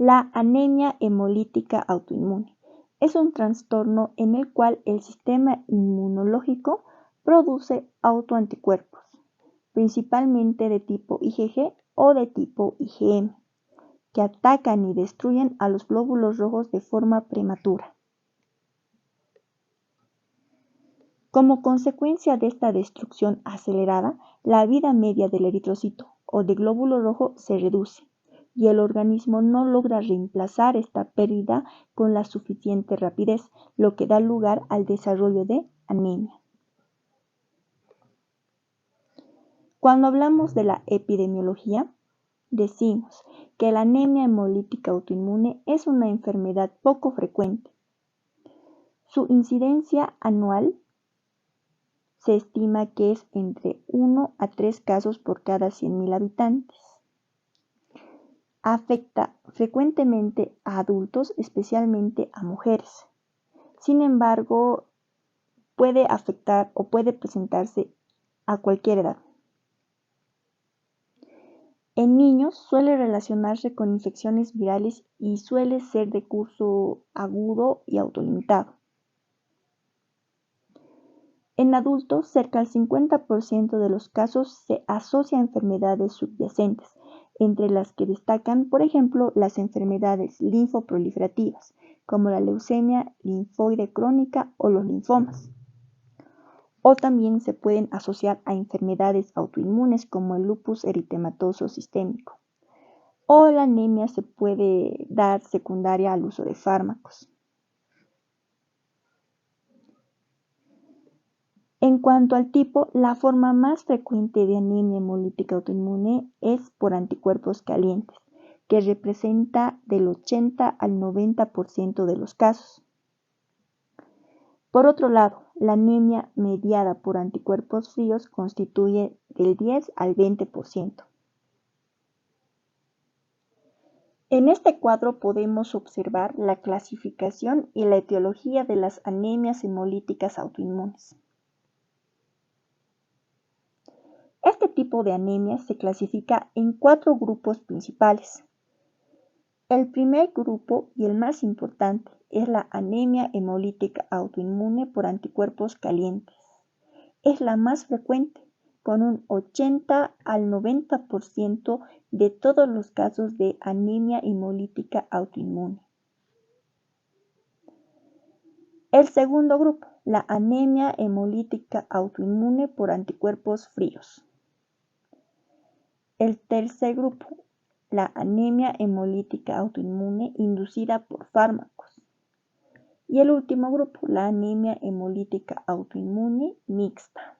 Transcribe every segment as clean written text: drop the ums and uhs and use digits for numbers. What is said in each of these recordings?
La anemia hemolítica autoinmune es un trastorno en el cual el sistema inmunológico produce autoanticuerpos, principalmente de tipo IgG o de tipo IgM, que atacan y destruyen a los glóbulos rojos de forma prematura. Como consecuencia de esta destrucción acelerada, la vida media del eritrocito o de glóbulo rojo se reduce y el organismo no logra reemplazar esta pérdida con la suficiente rapidez, lo que da lugar al desarrollo de anemia. Cuando hablamos de la epidemiología, decimos que la anemia hemolítica autoinmune es una enfermedad poco frecuente. Su incidencia anual se estima que es entre 1 a 3 casos por cada 100.000 habitantes. Afecta frecuentemente a adultos, especialmente a mujeres. Sin embargo, puede afectar o puede presentarse a cualquier edad. En niños suele relacionarse con infecciones virales y suele ser de curso agudo y autolimitado. En adultos, cerca del 50% de los casos se asocia a enfermedades subyacentes, entre las que destacan, por ejemplo, las enfermedades linfoproliferativas, como la leucemia linfoide crónica o los linfomas. O también se pueden asociar a enfermedades autoinmunes como el lupus eritematoso sistémico. O la anemia se puede dar secundaria al uso de fármacos. En cuanto al tipo, la forma más frecuente de anemia hemolítica autoinmune es por anticuerpos calientes, que representa del 80 al 90% de los casos. Por otro lado, la anemia mediada por anticuerpos fríos constituye del 10 al 20%. En este cuadro podemos observar la clasificación y la etiología de las anemias hemolíticas autoinmunes. Este tipo de anemia se clasifica en 4 grupos principales. El primer grupo y el más importante es la anemia hemolítica autoinmune por anticuerpos calientes. Es la más frecuente, con un 80 al 90% de todos los casos de anemia hemolítica autoinmune. El segundo grupo, la anemia hemolítica autoinmune por anticuerpos fríos. El tercer grupo, la anemia hemolítica autoinmune inducida por fármacos. Y el último grupo, la anemia hemolítica autoinmune mixta.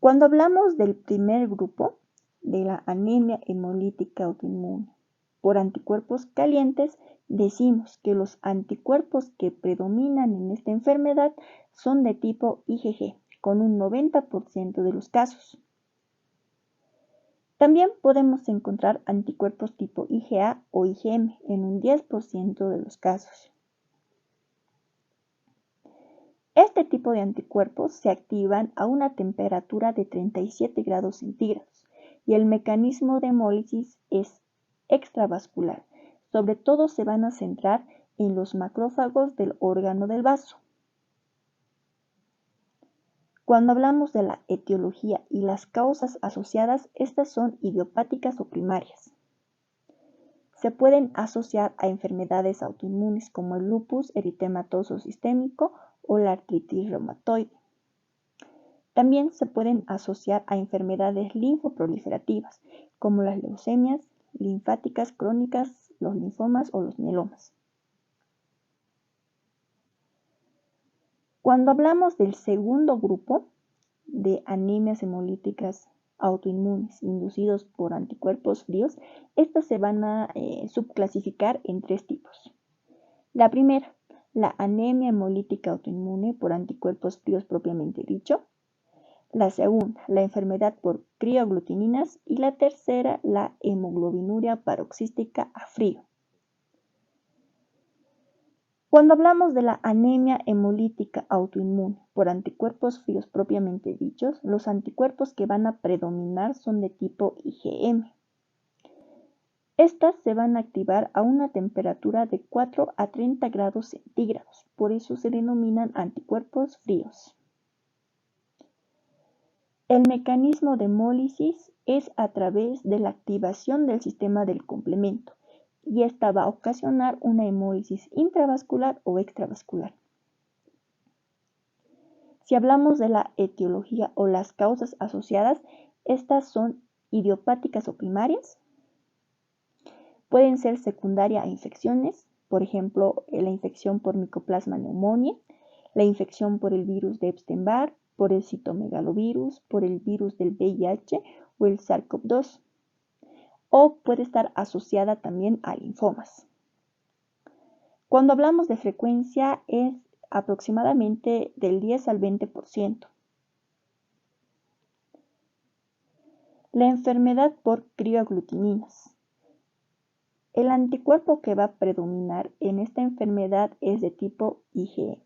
Cuando hablamos del primer grupo, de la anemia hemolítica autoinmune por anticuerpos calientes, decimos que los anticuerpos que predominan en esta enfermedad son de tipo IgG, con un 90% de los casos. También podemos encontrar anticuerpos tipo IgA o IgM en un 10% de los casos. Este tipo de anticuerpos se activan a una temperatura de 37 grados centígrados y el mecanismo de hemólisis es extravascular. Sobre todo se van a centrar en los macrófagos del órgano del vaso. Cuando hablamos de la etiología y las causas asociadas, estas son idiopáticas o primarias. Se pueden asociar a enfermedades autoinmunes como el lupus eritematoso sistémico o la artritis reumatoide. También se pueden asociar a enfermedades linfoproliferativas como las leucemias linfáticas crónicas, los linfomas o los mielomas. Cuando hablamos del segundo grupo de anemias hemolíticas autoinmunes inducidos por anticuerpos fríos, estas se van a subclasificar en 3 tipos. La primera, la anemia hemolítica autoinmune por anticuerpos fríos propiamente dicho. La segunda, la enfermedad por crioaglutininas. Y la tercera, la hemoglobinuria paroxística a frío. Cuando hablamos de la anemia hemolítica autoinmune por anticuerpos fríos propiamente dichos, los anticuerpos que van a predominar son de tipo IgM. Estas se van a activar a una temperatura de 4 a 30 grados centígrados, por eso se denominan anticuerpos fríos. El mecanismo de hemólisis es a través de la activación del sistema del complemento, y esta va a ocasionar una hemólisis intravascular o extravascular. Si hablamos de la etiología o las causas asociadas, estas son idiopáticas o primarias. Pueden ser secundaria a infecciones, por ejemplo, la infección por Mycoplasma pneumoniae, la infección por el virus de Epstein-Barr, por el citomegalovirus, por el virus del VIH o el SARS-CoV-2. O puede estar asociada también a linfomas. Cuando hablamos de frecuencia es aproximadamente del 10 al 20%. La enfermedad por crioaglutininas. El anticuerpo que va a predominar en esta enfermedad es de tipo IgM.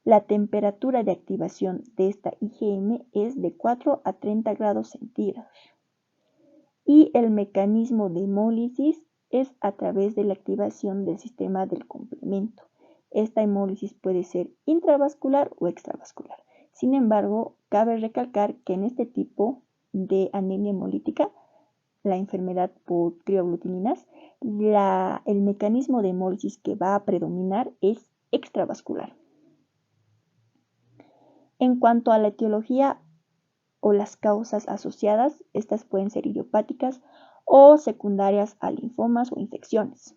La temperatura de activación de esta IgM es de 4 a 30 grados centígrados. Y el mecanismo de hemólisis es a través de la activación del sistema del complemento. Esta hemólisis puede ser intravascular o extravascular. Sin embargo, cabe recalcar que en este tipo de anemia hemolítica, la enfermedad por crioaglutininas, el mecanismo de hemólisis que va a predominar es extravascular. En cuanto a la etiología o las causas asociadas, estas pueden ser idiopáticas o secundarias a linfomas o infecciones.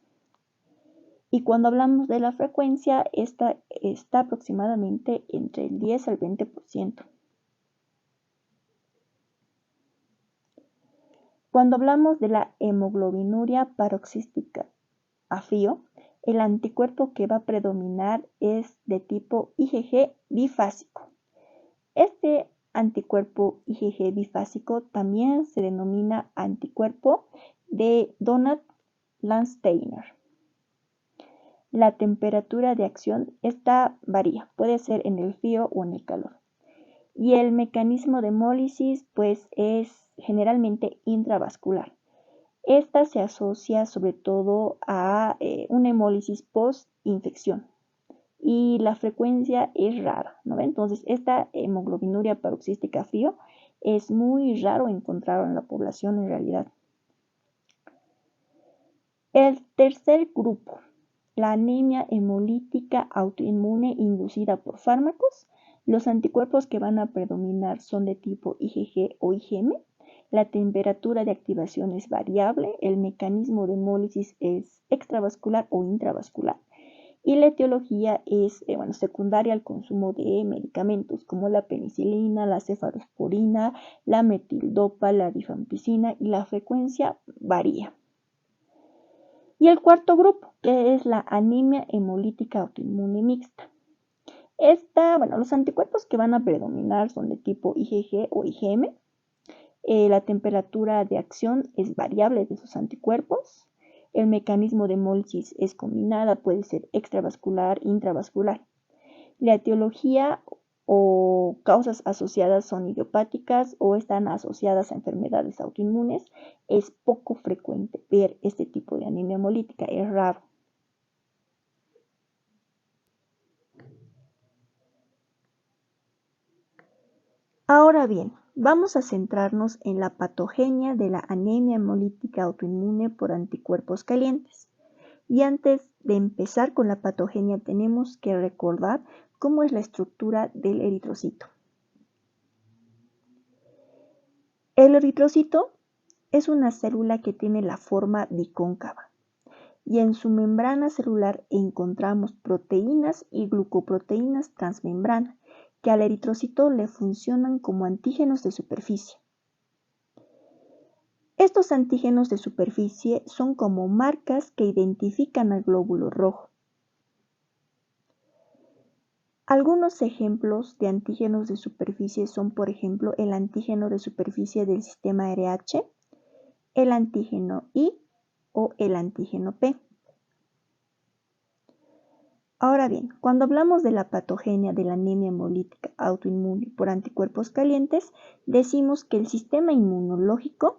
Y cuando hablamos de la frecuencia, esta está aproximadamente entre el 10 al 20%. Cuando hablamos de la hemoglobinuria paroxística a frío, el anticuerpo que va a predominar es de tipo IgG bifásico. Este anticuerpo IgG bifásico también se denomina anticuerpo de Donat-Landsteiner. La temperatura de acción varía, puede ser en el frío o en el calor. Y el mecanismo de hemólisis pues es generalmente intravascular. Esta se asocia sobre todo a una hemólisis post-infección y la frecuencia es rara, ¿no? Entonces, esta hemoglobinuria paroxística frío es muy raro encontrarlo en la población en realidad. El tercer grupo, la anemia hemolítica autoinmune inducida por fármacos. Los anticuerpos que van a predominar son de tipo IgG o IgM. La temperatura de activación es variable, el mecanismo de hemólisis es extravascular o intravascular y la etiología es secundaria al consumo de medicamentos como la penicilina, la cefalosporina, la metildopa, la rifampicina y la frecuencia varía. Y el cuarto grupo, que es la anemia hemolítica autoinmune mixta. Los anticuerpos que van a predominar son de tipo IgG o IgM. La temperatura de acción es variable de sus anticuerpos. El mecanismo de hemólisis es combinada, puede ser extravascular, intravascular. La etiología o causas asociadas son idiopáticas o están asociadas a enfermedades autoinmunes. Es poco frecuente ver este tipo de anemia hemolítica, es raro. Ahora bien, vamos a centrarnos en la patogenia de la anemia hemolítica autoinmune por anticuerpos calientes. Y antes de empezar con la patogenia tenemos que recordar cómo es la estructura del eritrocito. El eritrocito es una célula que tiene la forma bicóncava y en su membrana celular encontramos proteínas y glucoproteínas transmembrana que al eritrocito le funcionan como antígenos de superficie. Estos antígenos de superficie son como marcas que identifican al glóbulo rojo. Algunos ejemplos de antígenos de superficie son, por ejemplo, el antígeno de superficie del sistema RH, el antígeno I o el antígeno P. Ahora bien, cuando hablamos de la patogenia de la anemia hemolítica autoinmune por anticuerpos calientes, decimos que el sistema inmunológico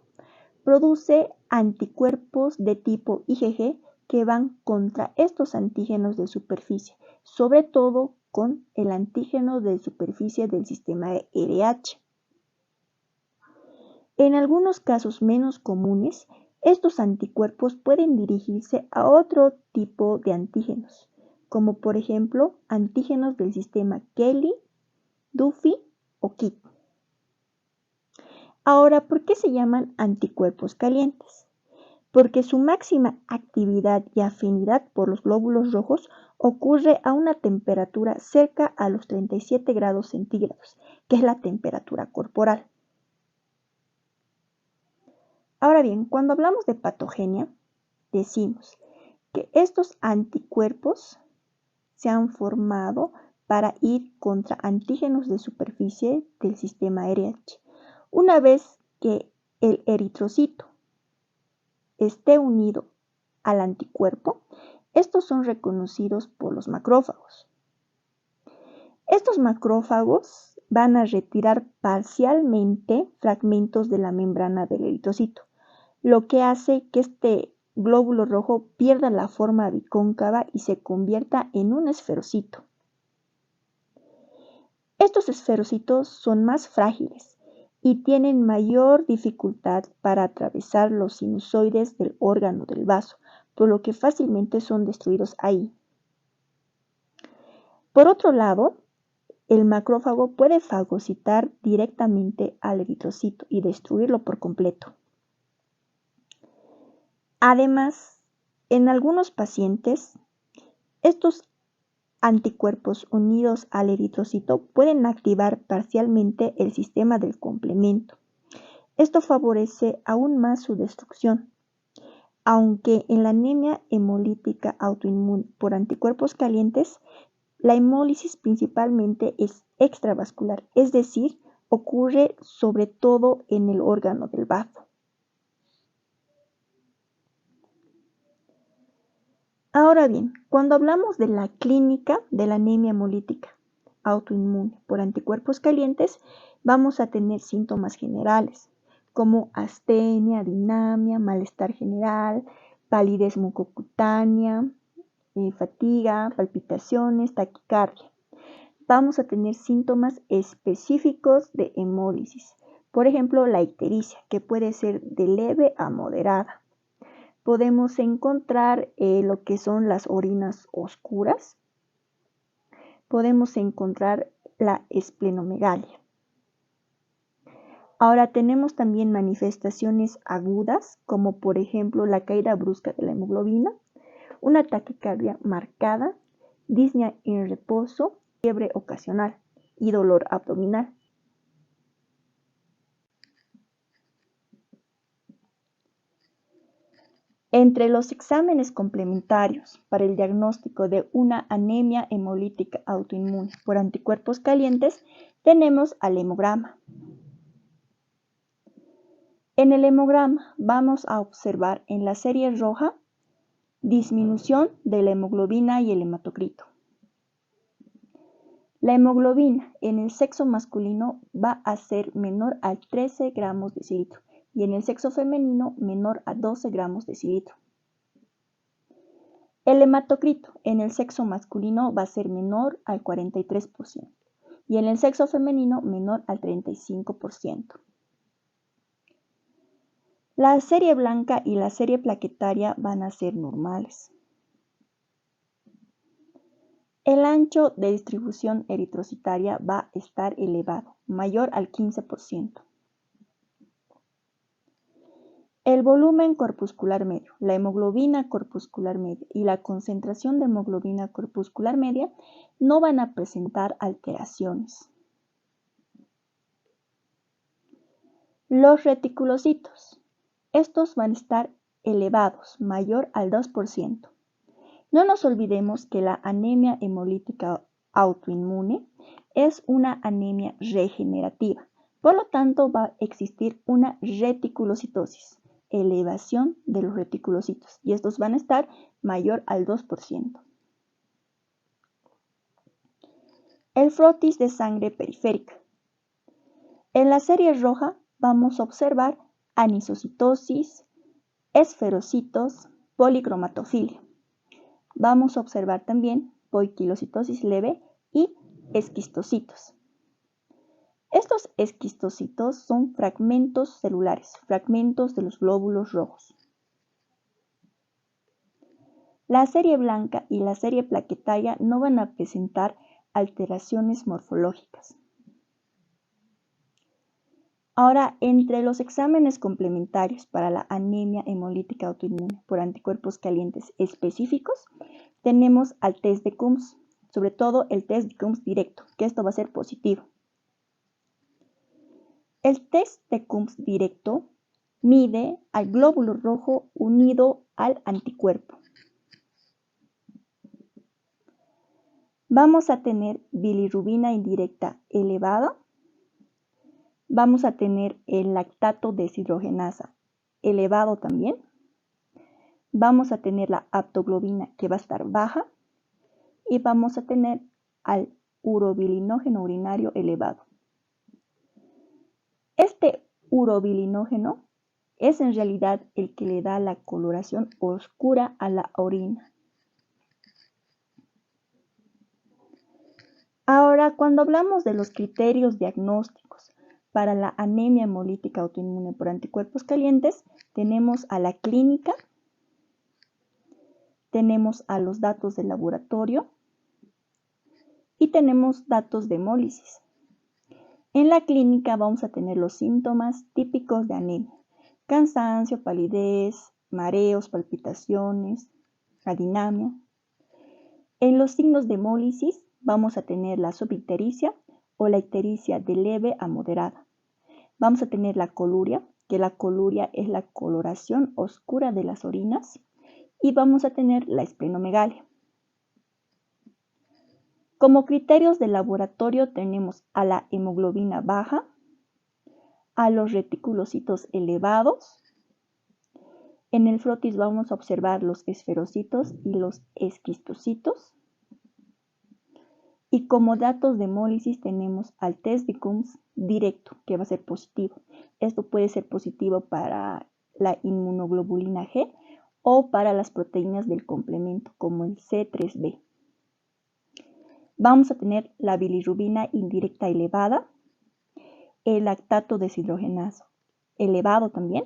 produce anticuerpos de tipo IgG que van contra estos antígenos de superficie, sobre todo con el antígeno de superficie del sistema RH. En algunos casos menos comunes, estos anticuerpos pueden dirigirse a otro tipo de antígenos, como por ejemplo antígenos del sistema Kelly, Duffy o KIT. Ahora, ¿por qué se llaman anticuerpos calientes? Porque su máxima actividad y afinidad por los glóbulos rojos ocurre a una temperatura cerca a los 37 grados centígrados, que es la temperatura corporal. Ahora bien, cuando hablamos de patogenia, decimos que estos anticuerpos se han formado para ir contra antígenos de superficie del sistema RH. Una vez que el eritrocito esté unido al anticuerpo, estos son reconocidos por los macrófagos. Estos macrófagos van a retirar parcialmente fragmentos de la membrana del eritrocito, lo que hace que este glóbulo rojo pierda la forma bicóncava y se convierta en un esferocito. Estos esferocitos son más frágiles y tienen mayor dificultad para atravesar los sinusoides del órgano del vaso, por lo que fácilmente son destruidos ahí. Por otro lado, el macrófago puede fagocitar directamente al eritrocito y destruirlo por completo. Además, en algunos pacientes, estos anticuerpos unidos al eritrocito pueden activar parcialmente el sistema del complemento. Esto favorece aún más su destrucción. Aunque en la anemia hemolítica autoinmune por anticuerpos calientes, la hemólisis principalmente es extravascular, es decir, ocurre sobre todo en el órgano del bazo. Ahora bien, cuando hablamos de la clínica de la anemia hemolítica autoinmune por anticuerpos calientes, vamos a tener síntomas generales como astenia, dinamia, malestar general, palidez mucocutánea, fatiga, palpitaciones, taquicardia. Vamos a tener síntomas específicos de hemólisis, por ejemplo, la ictericia, que puede ser de leve a moderada. Podemos encontrar lo que son las orinas oscuras. Podemos encontrar la esplenomegalia. Ahora tenemos también manifestaciones agudas, como por ejemplo la caída brusca de la hemoglobina, una taquicardia marcada, disnea en reposo, fiebre ocasional y dolor abdominal. Entre los exámenes complementarios para el diagnóstico de una anemia hemolítica autoinmune por anticuerpos calientes, tenemos al hemograma. En el hemograma vamos a observar en la serie roja disminución de la hemoglobina y el hematocrito. La hemoglobina en el sexo masculino va a ser menor a 13 gramos decilitro y en el sexo femenino menor a 12 gramos decilitro. El hematocrito en el sexo masculino va a ser menor al 43% y en el sexo femenino menor al 35%. La serie blanca y la serie plaquetaria van a ser normales. El ancho de distribución eritrocitaria va a estar elevado, mayor al 15%. El volumen corpuscular medio, la hemoglobina corpuscular media y la concentración de hemoglobina corpuscular media no van a presentar alteraciones. Los reticulocitos, estos van a estar elevados, mayor al 2%. No nos olvidemos que la anemia hemolítica autoinmune es una anemia regenerativa, por lo tanto va a existir una reticulocitosis, elevación de los reticulocitos, y estos van a estar mayor al 2%. El frotis de sangre periférica. En la serie roja vamos a observar anisocitosis, esferocitos, policromatofilia. Vamos a observar también poiquilocitosis leve y esquistocitos. Estos esquistocitos son fragmentos celulares, fragmentos de los glóbulos rojos. La serie blanca y la serie plaquetaria no van a presentar alteraciones morfológicas. Ahora, entre los exámenes complementarios para la anemia hemolítica autoinmune por anticuerpos calientes específicos, tenemos al test de Coombs, sobre todo el test de Coombs directo, que esto va a ser positivo. El test de Coombs directo mide al glóbulo rojo unido al anticuerpo. Vamos a tener bilirrubina indirecta elevada. Vamos a tener el lactato deshidrogenasa elevado también. Vamos a tener la aptoglobina que va a estar baja. Y vamos a tener al urobilinógeno urinario elevado. Este urobilinógeno es en realidad el que le da la coloración oscura a la orina. Ahora, cuando hablamos de los criterios diagnósticos para la anemia hemolítica autoinmune por anticuerpos calientes, tenemos a la clínica, tenemos a los datos de laboratorio y tenemos datos de hemólisis. En la clínica vamos a tener los síntomas típicos de anemia: cansancio, palidez, mareos, palpitaciones, adinamia. En los signos de hemólisis vamos a tener la subictericia o la ictericia de leve a moderada. Vamos a tener la coluria, que la coluria es la coloración oscura de las orinas, y vamos a tener la esplenomegalia. Como criterios de laboratorio tenemos a la hemoglobina baja, a los reticulocitos elevados. En el frotis vamos a observar los esferocitos y los esquistocitos. Y como datos de hemólisis tenemos al test de Coombs directo, que va a ser positivo. Esto puede ser positivo para la inmunoglobulina G o para las proteínas del complemento, como el C3b. Vamos a tener la bilirrubina indirecta elevada, el lactato deshidrogenasa elevado también,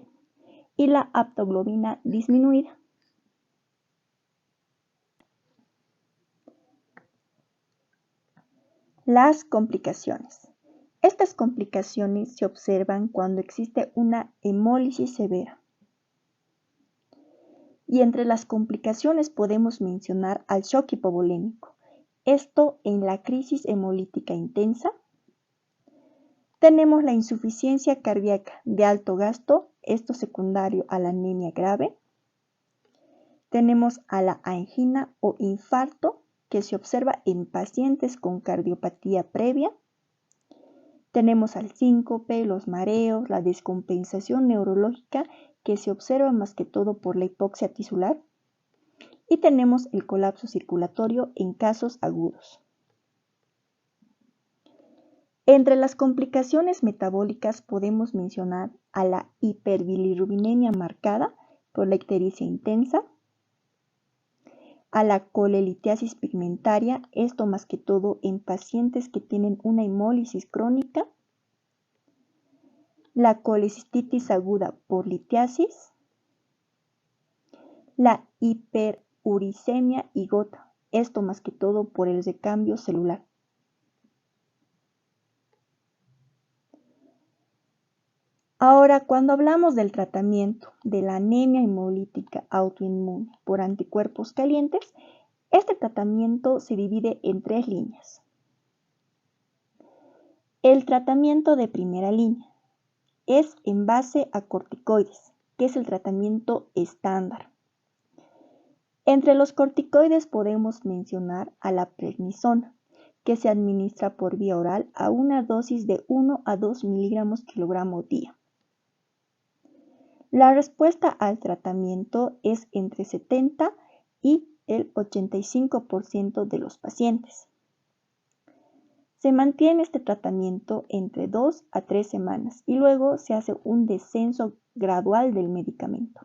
y la aptoglobina disminuida. Las complicaciones. Estas complicaciones se observan cuando existe una hemólisis severa. Y entre las complicaciones podemos mencionar al shock hipovolémico. Esto en la crisis hemolítica intensa. Tenemos la insuficiencia cardíaca de alto gasto, esto secundario a la anemia grave. Tenemos a la angina o infarto, que se observa en pacientes con cardiopatía previa. Tenemos al síncope, los mareos, la descompensación neurológica, que se observa más que todo por la hipoxia tisular. Y tenemos el colapso circulatorio en casos agudos. Entre las complicaciones metabólicas podemos mencionar a la hiperbilirrubinemia marcada por la ictericia intensa, a la colelitiasis pigmentaria, esto más que todo en pacientes que tienen una hemólisis crónica, la colecistitis aguda por litiasis, la hiperuricemia y gota, esto más que todo por el recambio celular. Ahora, cuando hablamos del tratamiento de la anemia hemolítica autoinmune por anticuerpos calientes, este tratamiento se divide en 3 líneas. El tratamiento de primera línea es en base a corticoides, que es el tratamiento estándar. Entre los corticoides podemos mencionar a la prednisona, que se administra por vía oral a una dosis de 1 a 2 miligramos kilogramo día. La respuesta al tratamiento es entre 70 y el 85% de los pacientes. Se mantiene este tratamiento entre 2 a 3 semanas y luego se hace un descenso gradual del medicamento.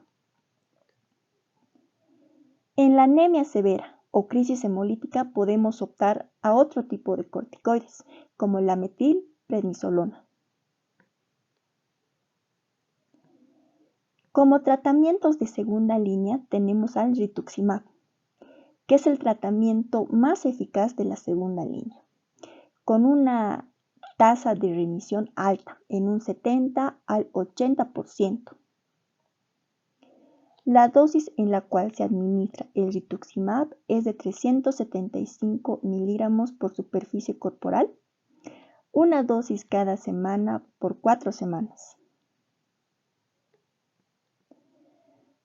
En la anemia severa o crisis hemolítica podemos optar a otro tipo de corticoides, como la metilprednisolona. Como tratamientos de segunda línea tenemos al rituximab, que es el tratamiento más eficaz de la segunda línea, con una tasa de remisión alta, en un 70 al 80%. La dosis en la cual se administra el rituximab es de 375 miligramos por superficie corporal, una dosis cada semana por 4 semanas.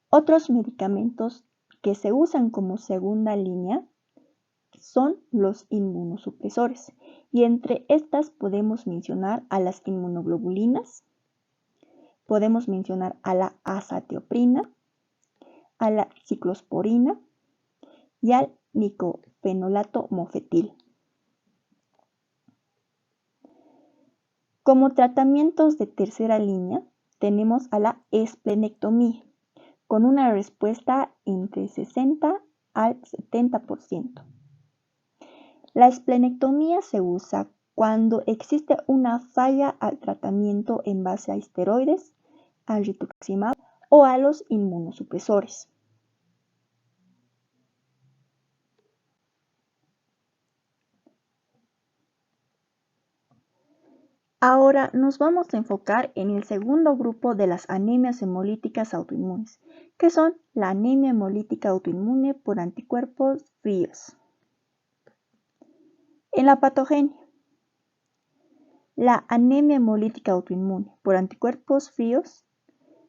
Otros medicamentos que se usan como segunda línea son los inmunosupresores, y entre estas podemos mencionar a las inmunoglobulinas, podemos mencionar a la azatioprina, a la ciclosporina y al nicofenolato mofetil. Como tratamientos de tercera línea tenemos a la esplenectomía, con una respuesta entre 60 al 70%. La esplenectomía se usa cuando existe una falla al tratamiento en base a esteroides, al rituximab o a los inmunosupresores. Ahora nos vamos a enfocar en el segundo grupo de las anemias hemolíticas autoinmunes, que son la anemia hemolítica autoinmune por anticuerpos fríos. En la patogenia, la anemia hemolítica autoinmune por anticuerpos fríos,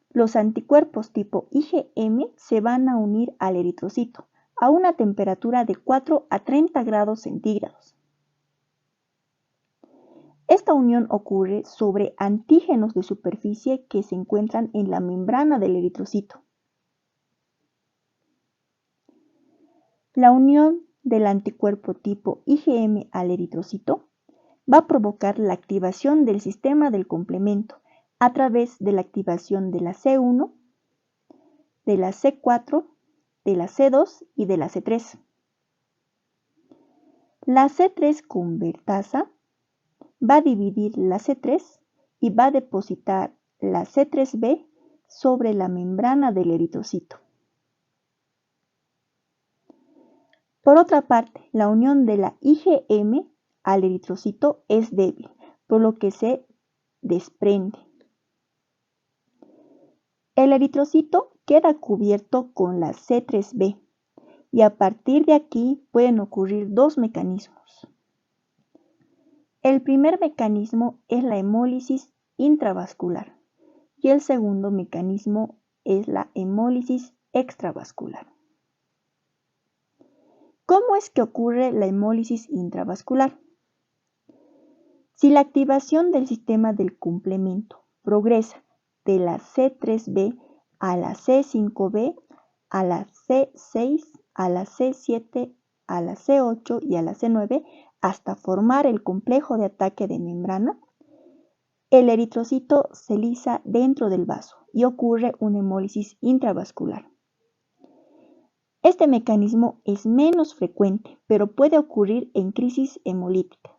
los anticuerpos tipo IgM se van a unir al eritrocito a una temperatura de 4 a 30 grados centígrados. Esta unión ocurre sobre antígenos de superficie que se encuentran en la membrana del eritrocito. La unión del anticuerpo tipo IgM al eritrocito va a provocar la activación del sistema del complemento a través de la activación de la C1, de la C4, de la C2 y de la C3. La C3 convertasa va a dividir la C3 y va a depositar la C3b sobre la membrana del eritrocito. Por otra parte, la unión de la IgM al eritrocito es débil, por lo que se desprende. El eritrocito queda cubierto con la C3b y a partir de aquí pueden ocurrir dos mecanismos. El primer mecanismo es la hemólisis intravascular y el segundo mecanismo es la hemólisis extravascular. ¿Cómo es que ocurre la hemólisis intravascular? Si la activación del sistema del complemento progresa de la C3b a la C5b, a la C6, a la C7, a la C8 y a la C9, hasta formar el complejo de ataque de membrana, el eritrocito se lisa dentro del vaso y ocurre una hemólisis intravascular. Este mecanismo es menos frecuente, pero puede ocurrir en crisis hemolítica.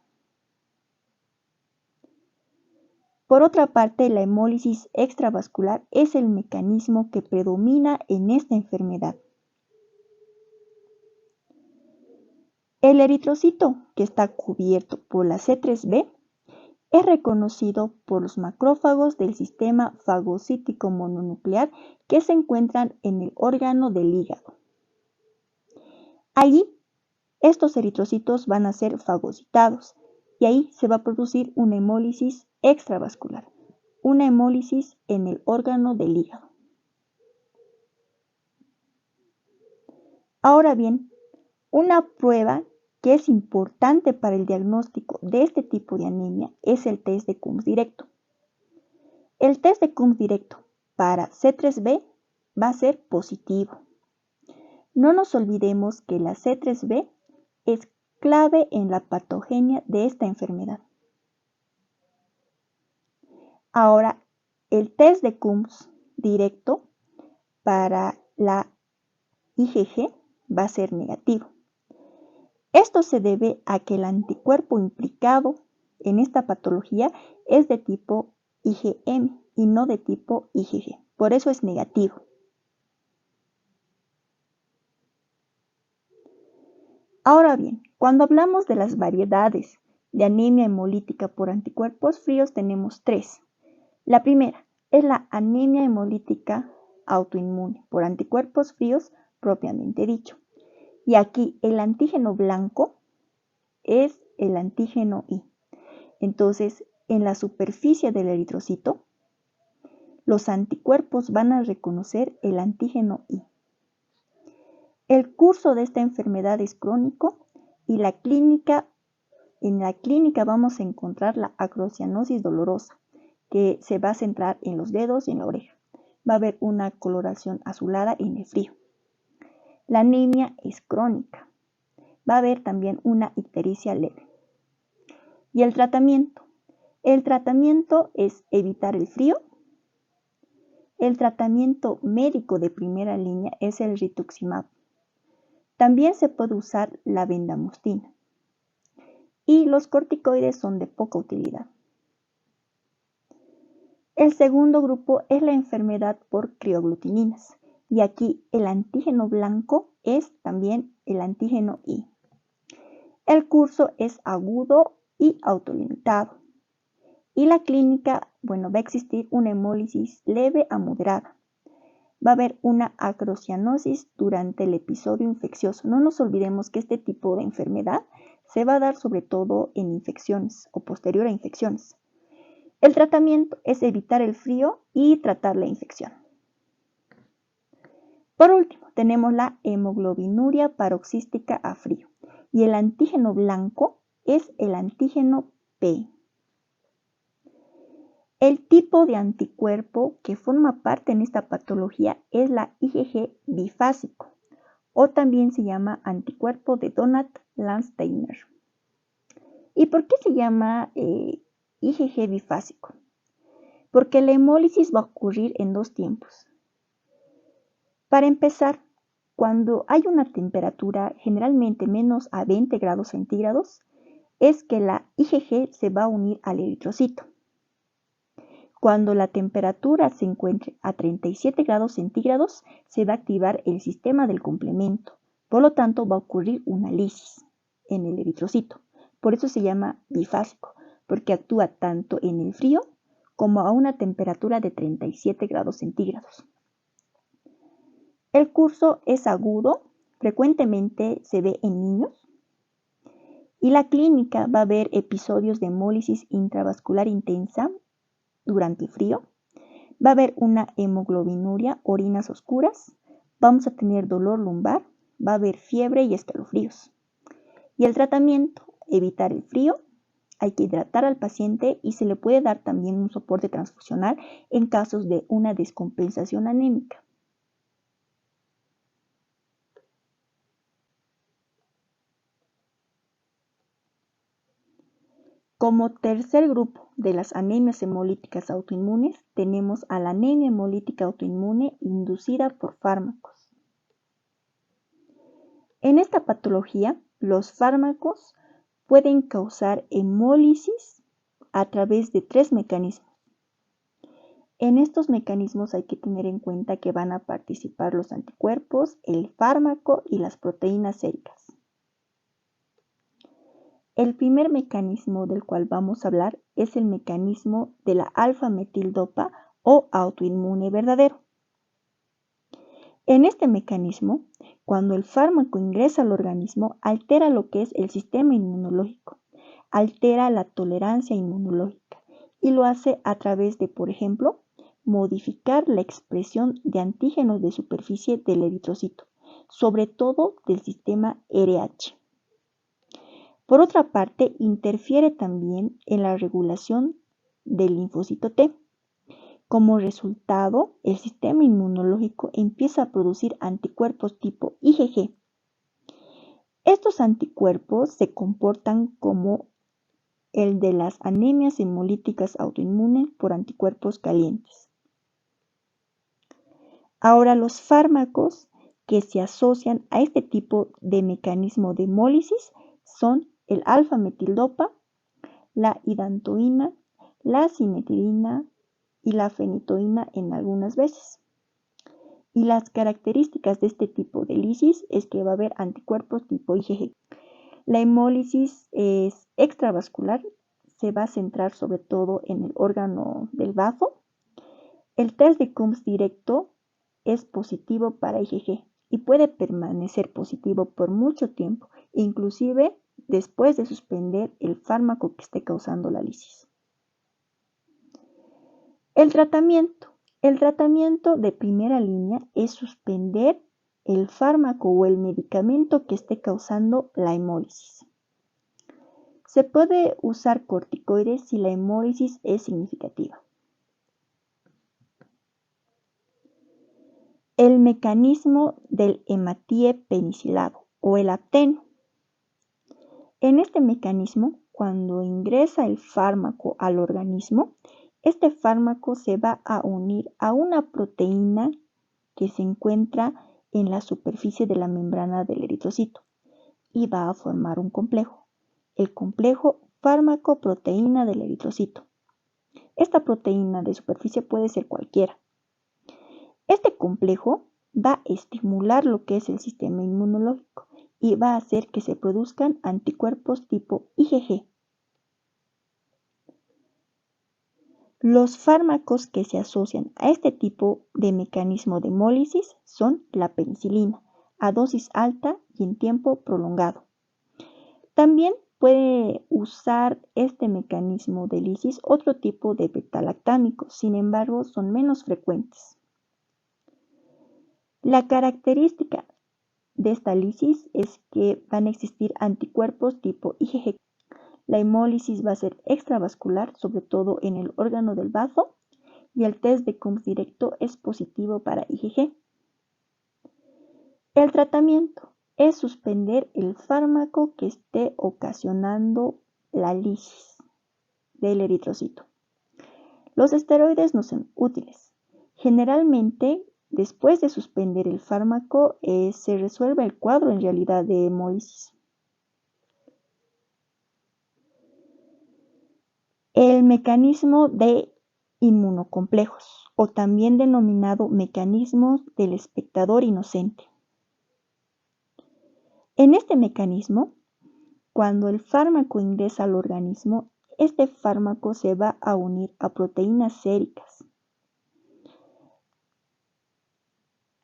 Por otra parte, la hemólisis extravascular es el mecanismo que predomina en esta enfermedad. El eritrocito, que está cubierto por la C3b, es reconocido por los macrófagos del sistema fagocítico mononuclear que se encuentran en el órgano del hígado. Allí, estos eritrocitos van a ser fagocitados y ahí se va a producir una hemólisis extravascular, una hemólisis en el órgano del hígado. Ahora bien, una prueba que es importante para el diagnóstico de este tipo de anemia es el test de Coombs directo. El test de Coombs directo para C3b va a ser positivo. No nos olvidemos que la C3b es clave en la patogenia de esta enfermedad. Ahora, el test de Coombs directo para la IgG va a ser negativo. Esto se debe a que el anticuerpo implicado en esta patología es de tipo IgM y no de tipo IgG. Por eso es negativo. Ahora bien, cuando hablamos de las variedades de anemia hemolítica por anticuerpos fríos, tenemos tres. La primera es la anemia hemolítica autoinmune por anticuerpos fríos propiamente dicho. Y aquí el antígeno blanco es el antígeno I. Entonces, en la superficie del eritrocito, los anticuerpos van a reconocer el antígeno I. El curso de esta enfermedad es crónico y en la clínica vamos a encontrar la acrocianosis dolorosa, que se va a centrar en los dedos y en la oreja. Va a haber una coloración azulada en el frío. La anemia es crónica. Va a haber también una ictericia leve. ¿Y el tratamiento? El tratamiento es evitar el frío. El tratamiento médico de primera línea es el rituximab. También se puede usar la bendamustina. Y los corticoides son de poca utilidad. El segundo grupo es la enfermedad por crioglutininas. Y aquí el antígeno blanco es también el antígeno I. El curso es agudo y autolimitado. Y la clínica, va a existir una hemólisis leve a moderada. Va a haber una acrocianosis durante el episodio infeccioso. No nos olvidemos que este tipo de enfermedad se va a dar sobre todo en infecciones o posterior a infecciones. El tratamiento es evitar el frío y tratar la infección. Por último, tenemos la hemoglobinuria paroxística a frío y el antígeno blanco es el antígeno P. El tipo de anticuerpo que forma parte en esta patología es la IgG bifásico o también se llama anticuerpo de Donat-Landsteiner. ¿Y por qué se llama IgG bifásico? Porque la hemólisis va a ocurrir en dos tiempos. Para empezar, cuando hay una temperatura generalmente menos a 20 grados centígrados, es que la IgG se va a unir al eritrocito. Cuando la temperatura se encuentre a 37 grados centígrados, se va a activar el sistema del complemento. Por lo tanto, va a ocurrir una lisis en el eritrocito. Por eso se llama bifásico, porque actúa tanto en el frío como a una temperatura de 37 grados centígrados. El curso es agudo, frecuentemente se ve en niños. Y la clínica va a haber episodios de hemólisis intravascular intensa durante el frío. Va a haber una hemoglobinuria, orinas oscuras. Vamos a tener dolor lumbar. Va a haber fiebre y escalofríos. Y el tratamiento, evitar el frío. Hay que hidratar al paciente y se le puede dar también un soporte transfusional en casos de una descompensación anémica. Como tercer grupo de las anemias hemolíticas autoinmunes, tenemos a la anemia hemolítica autoinmune inducida por fármacos. En esta patología, los fármacos pueden causar hemólisis a través de tres mecanismos. En estos mecanismos hay que tener en cuenta que van a participar los anticuerpos, el fármaco y las proteínas séricas. El primer mecanismo del cual vamos a hablar es el mecanismo de la alfa-metildopa o autoinmune verdadero. En este mecanismo, cuando el fármaco ingresa al organismo, altera lo que es el sistema inmunológico, altera la tolerancia inmunológica y lo hace a través de, por ejemplo, modificar la expresión de antígenos de superficie del eritrocito, sobre todo del sistema RH. Por otra parte, interfiere también en la regulación del linfocito T. Como resultado, el sistema inmunológico empieza a producir anticuerpos tipo IgG. Estos anticuerpos se comportan como el de las anemias hemolíticas autoinmunes por anticuerpos calientes. Ahora, los fármacos que se asocian a este tipo de mecanismo de hemólisis son el alfa-metildopa, la hidantoína, la cimetidina y la fenitoína en algunas veces. Y las características de este tipo de lisis es que va a haber anticuerpos tipo IgG. La hemólisis es extravascular, se va a centrar sobre todo en el órgano del bazo. El test de Coombs directo es positivo para IgG y puede permanecer positivo por mucho tiempo, inclusive después de suspender el fármaco que esté causando la lisis. El tratamiento de primera línea es suspender el fármaco o el medicamento que esté causando la hemólisis. Se puede usar corticoides si la hemólisis es significativa. El mecanismo del hematie-penicilado o el apteno. En este mecanismo, cuando ingresa el fármaco al organismo, este fármaco se va a unir a una proteína que se encuentra en la superficie de la membrana del eritrocito y va a formar un complejo, el complejo fármaco-proteína del eritrocito. Esta proteína de superficie puede ser cualquiera. Este complejo va a estimular lo que es el sistema inmunológico y va a hacer que se produzcan anticuerpos tipo IgG. Los fármacos que se asocian a este tipo de mecanismo de hemólisis son la penicilina, a dosis alta y en tiempo prolongado. También puede usar este mecanismo de lisis otro tipo de betalactámicos, sin embargo son menos frecuentes. La característica de esta lisis es que van a existir anticuerpos tipo IgG. La hemólisis va a ser extravascular, sobre todo en el órgano del bazo, y el test de Coombs directo es positivo para IgG. El tratamiento es suspender el fármaco que esté ocasionando la lisis del eritrocito. Los esteroides no son útiles. Generalmente, después de suspender el fármaco, se resuelve el cuadro en realidad de hemólisis. El mecanismo de inmunocomplejos, o también denominado mecanismo del espectador inocente. En este mecanismo, cuando el fármaco ingresa al organismo, este fármaco se va a unir a proteínas séricas.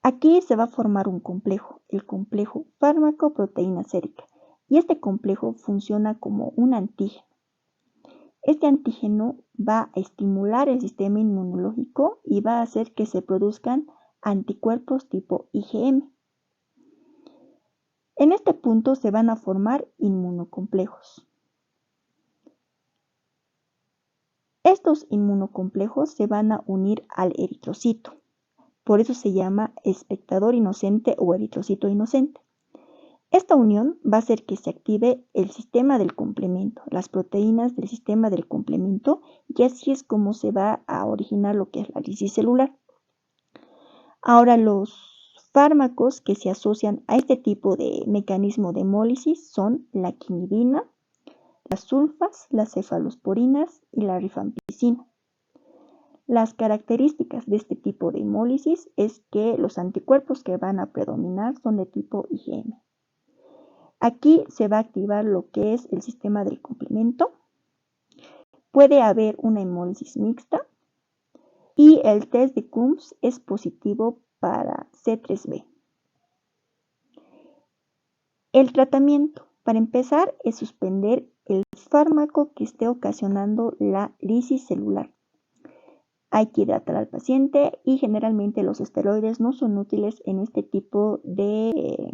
Aquí se va a formar un complejo, el complejo fármaco-proteína sérica, y este complejo funciona como un antígeno. Este antígeno va a estimular el sistema inmunológico y va a hacer que se produzcan anticuerpos tipo IgM. En este punto se van a formar inmunocomplejos. Estos inmunocomplejos se van a unir al eritrocito. Por eso se llama espectador inocente o eritrocito inocente. Esta unión va a hacer que se active el sistema del complemento, las proteínas del sistema del complemento, y así es como se va a originar lo que es la lisis celular. Ahora, los fármacos que se asocian a este tipo de mecanismo de hemólisis son la quinidina, las sulfas, las cefalosporinas y la rifampicina. Las características de este tipo de hemólisis es que los anticuerpos que van a predominar son de tipo IgM. Aquí se va a activar lo que es el sistema del complemento. Puede haber una hemólisis mixta y el test de Coombs es positivo para C3b. El tratamiento, para empezar, es suspender el fármaco que esté ocasionando la lisis celular. Hay que hidratar al paciente y generalmente los esteroides no son útiles en este tipo de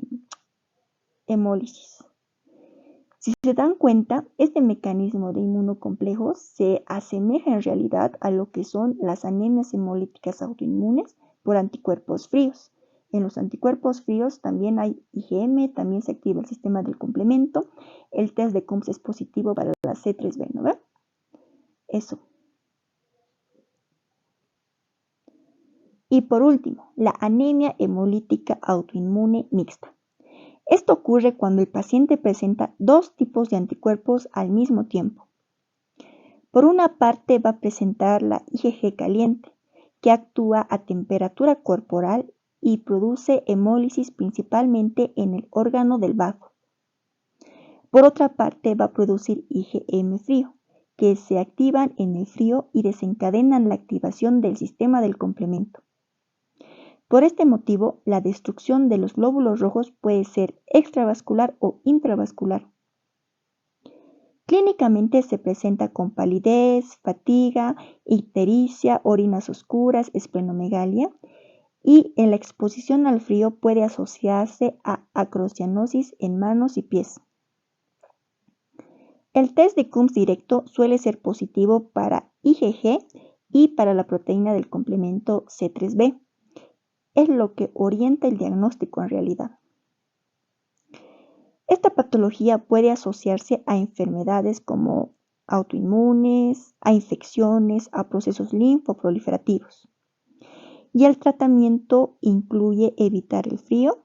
hemólisis. Si se dan cuenta, este mecanismo de inmunocomplejos se asemeja en realidad a lo que son las anemias hemolíticas autoinmunes por anticuerpos fríos. En los anticuerpos fríos también hay IgM, también se activa el sistema del complemento. El test de Coombs es positivo para la C3b, ¿no ve? Eso. Y por último, la anemia hemolítica autoinmune mixta. Esto ocurre cuando el paciente presenta dos tipos de anticuerpos al mismo tiempo. Por una parte va a presentar la IgG caliente, que actúa a temperatura corporal y produce hemólisis principalmente en el órgano del bazo. Por otra parte va a producir IgM frío, que se activan en el frío y desencadenan la activación del sistema del complemento. Por este motivo, la destrucción de los glóbulos rojos puede ser extravascular o intravascular. Clínicamente se presenta con palidez, fatiga, ictericia, orinas oscuras, esplenomegalia, y en la exposición al frío puede asociarse a acrocianosis en manos y pies. El test de Coombs directo suele ser positivo para IgG y para la proteína del complemento C3b. Es lo que orienta el diagnóstico en realidad. Esta patología puede asociarse a enfermedades como autoinmunes, a infecciones, a procesos linfoproliferativos. Y el tratamiento incluye evitar el frío,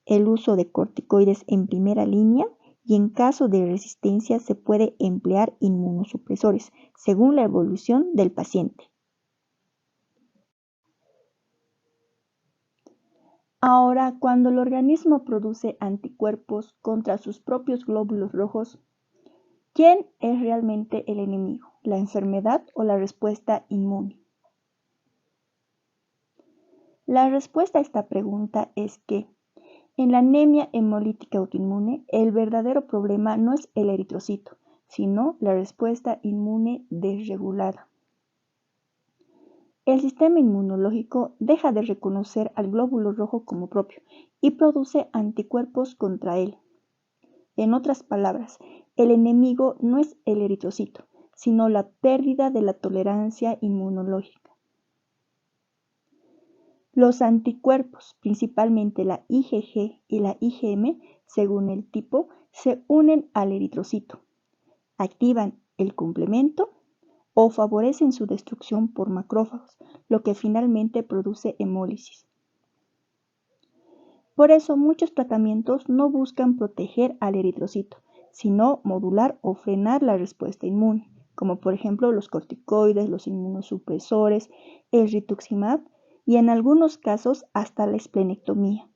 el uso de corticoides en primera línea y en caso de resistencia se puede emplear inmunosupresores según la evolución del paciente. Ahora, cuando el organismo produce anticuerpos contra sus propios glóbulos rojos, ¿quién es realmente el enemigo? ¿La enfermedad o la respuesta inmune? La respuesta a esta pregunta es que en la anemia hemolítica autoinmune, el verdadero problema no es el eritrocito, sino la respuesta inmune desregulada. El sistema inmunológico deja de reconocer al glóbulo rojo como propio y produce anticuerpos contra él. En otras palabras, el enemigo no es el eritrocito, sino la pérdida de la tolerancia inmunológica. Los anticuerpos, principalmente la IgG y la IgM, según el tipo, se unen al eritrocito, activan el complemento o favorecen su destrucción por macrófagos, lo que finalmente produce hemólisis. Por eso muchos tratamientos no buscan proteger al eritrocito, sino modular o frenar la respuesta inmune, como por ejemplo los corticoides, los inmunosupresores, el rituximab y en algunos casos hasta la esplenectomía.